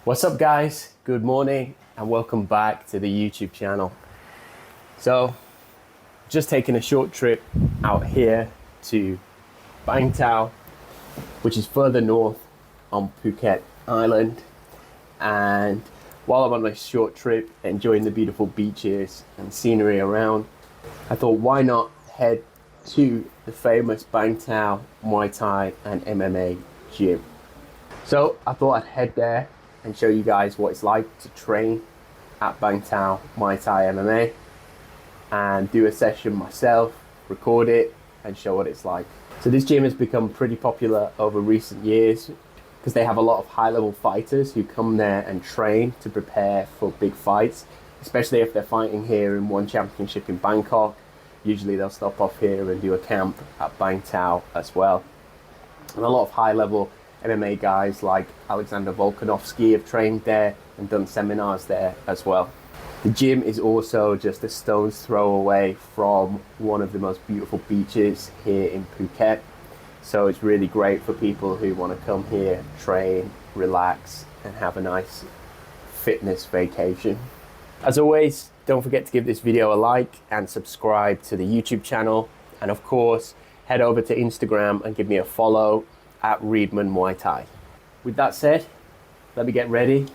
What's up guys? Good morning and welcome back to the YouTube channel. So, just taking a short trip out here to Bangtao, which is further north on Phuket Island. And while I'm on this short trip, enjoying the beautiful beaches and scenery around, I thought why not head to the famous Bangtao Muay Thai and MMA gym. So I thought I'd head there and show you guys what it's like to train at Bangtao Muay Thai MMA and do a session myself, record it and show what it's like. So this gym has become pretty popular over recent years because they have a lot of high-level fighters who come there and train to prepare for big fights, especially if they're fighting here in one championship in Bangkok. Usually they'll stop off here and do a camp at Bangtao as well. And a lot of high-level MMA guys like Alexander Volkanovski have trained there and done seminars there as well. The gym is also just a stone's throw away from one of the most beautiful beaches here in Phuket. So it's really great for people who want to come here, train, relax and have a nice fitness vacation. As always, don't forget to give this video a like and subscribe to the YouTube channel. And of course, head over to Instagram and give me a follow at Reedman Muay Thai. With that said, let me get ready,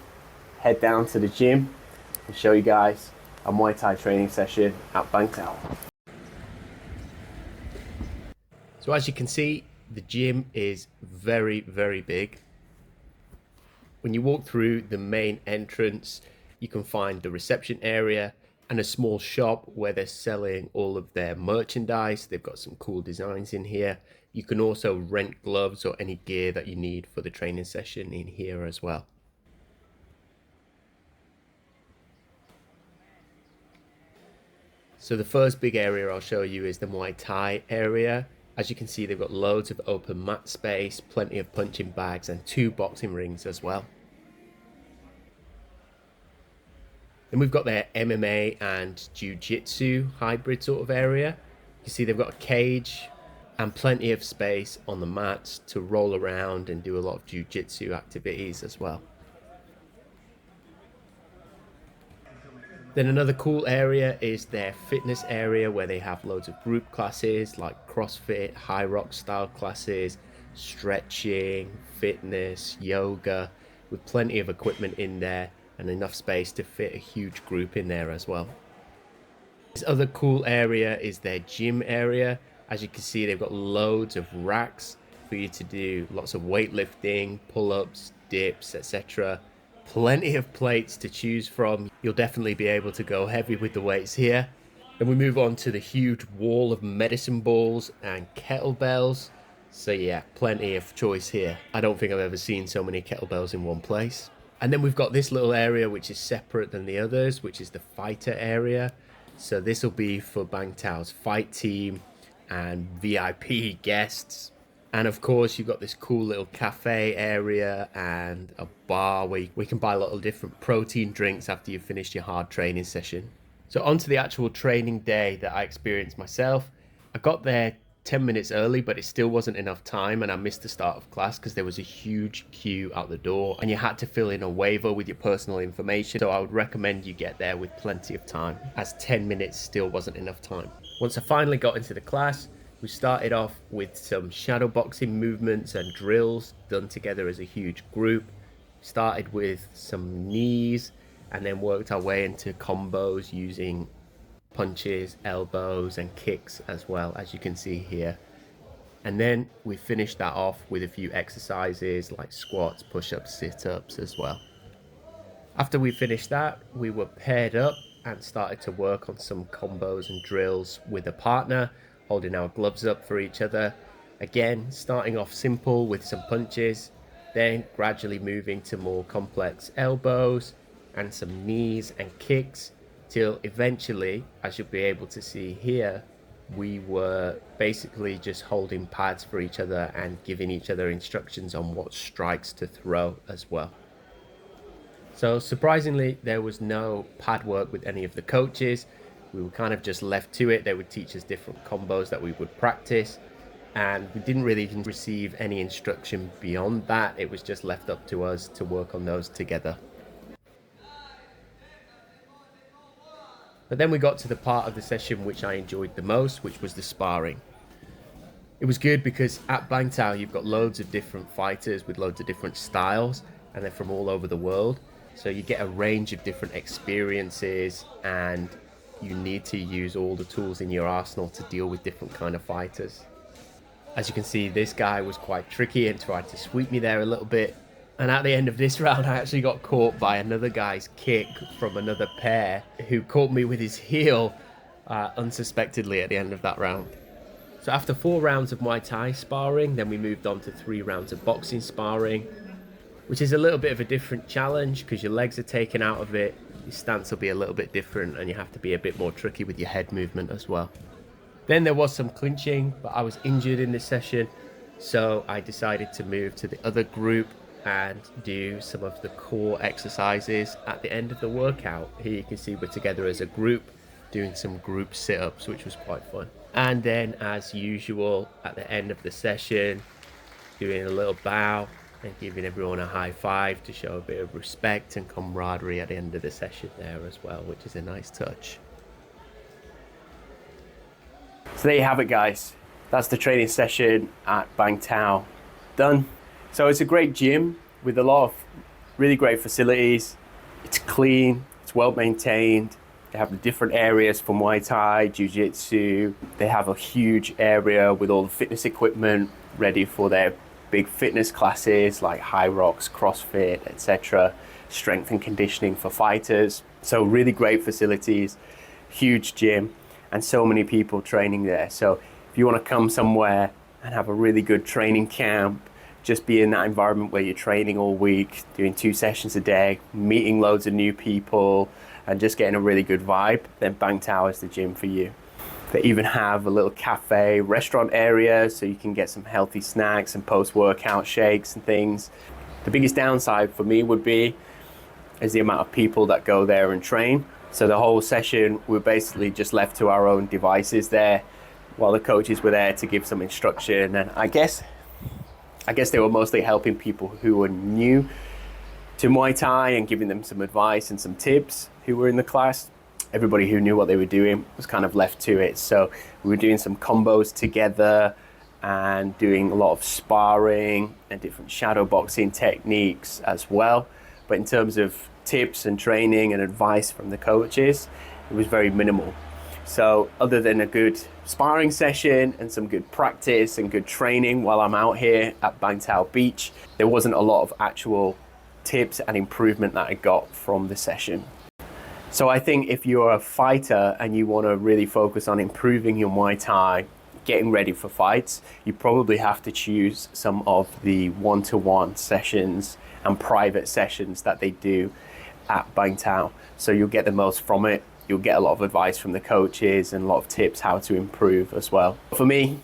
head down to the gym and show you guys a Muay Thai training session at Bangtao. So as you can see, the gym is very, very big. When you walk through the main entrance, you can find the reception area and a small shop where they're selling all of their merchandise. They've got some cool designs in here. You can also rent gloves or any gear that you need for the training session in here as well. So the first big area I'll show you is the Muay Thai area. As you can see, they've got loads of open mat space, plenty of punching bags and 2 boxing rings as well. Then we've got their MMA and Jiu-Jitsu hybrid sort of area. You see they've got a cage and plenty of space on the mats to roll around and do a lot of Jiu-Jitsu activities as well. Then another cool area is their fitness area where they have loads of group classes like CrossFit, high rock style classes, stretching, fitness, yoga, with plenty of equipment in there and enough space to fit a huge group in there as well. This other cool area is their gym area. As you can see, they've got loads of racks for you to do lots of weightlifting, pull-ups, dips, etc. Plenty of plates to choose from. You'll definitely be able to go heavy with the weights here. Then we move on to the huge wall of medicine balls and kettlebells. So yeah, plenty of choice here. I don't think I've ever seen so many kettlebells in one place. And then we've got this little area which is separate than the others, which is the fighter area. So this will be for Bangtao's fight team and VIP guests. And of course you've got this cool little cafe area and a bar where we can buy a lot of different protein drinks after you've finished your hard training session. So on to the actual training day that I experienced myself. I got there 10 minutes early, but it still wasn't enough time and I missed the start of class because there was a huge queue out the door and you had to fill in a waiver with your personal information. So I would recommend you get there with plenty of time, as 10 minutes still wasn't enough time. Once I finally got into the class, we started off with some shadow boxing movements and drills done together as a huge group. Started with some knees and then worked our way into combos using punches, elbows and kicks as well, as you can see here. And then we finished that off with a few exercises like squats, push-ups, sit-ups as well. After we finished that, we were paired up and started to work on some combos and drills with a partner, holding our gloves up for each other. Again, starting off simple with some punches, then gradually moving to more complex elbows and some knees and kicks, till eventually, as you'll be able to see here, we were basically just holding pads for each other and giving each other instructions on what strikes to throw as well. So surprisingly, there was no pad work with any of the coaches. We were kind of just left to it. They would teach us different combos that we would practice. and we didn't really receive any instruction beyond that. It was just left up to us to work on those together. But then we got to the part of the session which I enjoyed the most, which was the sparring. It was good because at Bangtao you've got loads of different fighters with loads of different styles, and they're from all over the world. So you get a range of different experiences, and you need to use all the tools in your arsenal to deal with different kind of fighters. As you can see, this guy was quite tricky and tried to sweep me there a little bit. And at the end of this round, I actually got caught by another guy's kick from another pair who caught me with his heel unsuspectedly at the end of that round. So after 4 rounds of Muay Thai sparring, then we moved on to 3 rounds of boxing sparring, which is a little bit of a different challenge because your legs are taken out of it, your stance will be a little bit different, and you have to be a bit more tricky with your head movement as well. Then there was some clinching, but I was injured in this session, so I decided to move to the other group and do some of the core exercises at the end of the workout. Here you can see we're together as a group doing some group sit-ups, which was quite fun. And then as usual at the end of the session, doing a little bow and giving everyone a high five to show a bit of respect and camaraderie at the end of the session there as well, which is a nice touch. So there you have it, guys. That's the training session at Bangtao done. So it's a great gym with a lot of really great facilities. It's clean, it's well maintained. They have the different areas for Muay Thai, Jiu-Jitsu. They have a huge area with all the fitness equipment ready for their big fitness classes like high rocks, CrossFit, etc. Strength and conditioning for fighters. So really great facilities, huge gym, and so many people training there. So if you want to come somewhere and have a really good training camp, just be in that environment where you're training all week, doing 2 sessions a day, meeting loads of new people, and just getting a really good vibe, then Bangtao is the gym for you. They even have a little cafe, restaurant area, so you can get some healthy snacks and post-workout shakes and things. The biggest downside for me would be is the amount of people that go there and train. So the whole session, we're basically just left to our own devices there, while the coaches were there to give some instruction. And I guess they were mostly helping people who were new to Muay Thai and giving them some advice and some tips who were in the class. Everybody who knew what they were doing was kind of left to it. So we were doing some combos together and doing a lot of sparring and different shadow boxing techniques as well. But in terms of tips and training and advice from the coaches, it was very minimal. So other than a good sparring session and some good practice and good training while I'm out here at Bangtao Beach, there wasn't a lot of actual tips and improvement that I got from the session. So I think if you're a fighter and you want to really focus on improving your Muay Thai, getting ready for fights, you probably have to choose some of the one-to-one sessions and private sessions that they do at Bangtao. So you'll get the most from it. You'll get a lot of advice from the coaches and a lot of tips how to improve as well. For me,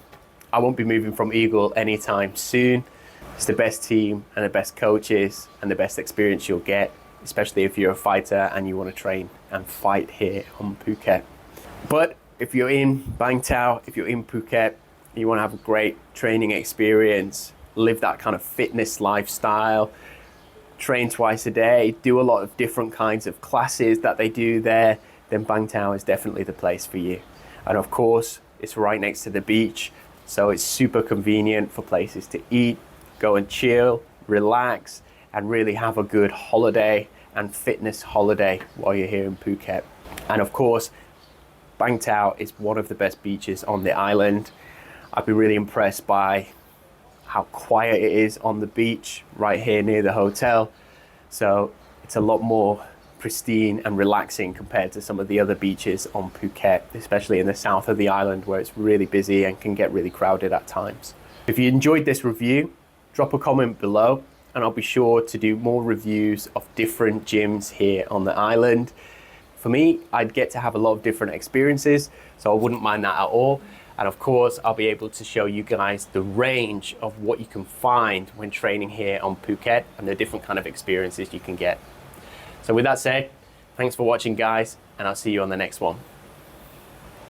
I won't be moving from Eagle anytime soon. It's the best team and the best coaches and the best experience you'll get, especially if you're a fighter and you want to train and fight here on Phuket. But if you're in Bangtao, if you're in Phuket, you want to have a great training experience, live that kind of fitness lifestyle, train twice a day, do a lot of different kinds of classes that they do there, then Bangtao is definitely the place for you. And of course, it's right next to the beach, so it's super convenient for places to eat, go and chill, relax, and really have a good holiday and fitness holiday while you're here in Phuket. And of course, Bangtao is one of the best beaches on the island. I've been really impressed by how quiet it is on the beach right here near the hotel. So it's a lot more pristine and relaxing compared to some of the other beaches on Phuket, especially in the south of the island where it's really busy and can get really crowded at times. If you enjoyed this review, drop a comment below and I'll be sure to do more reviews of different gyms here on the island. For me, I'd get to have a lot of different experiences, so I wouldn't mind that at all. And of course, I'll be able to show you guys the range of what you can find when training here on Phuket and the different kind of experiences you can get. So with that said, thanks for watching, guys, and I'll see you on the next one.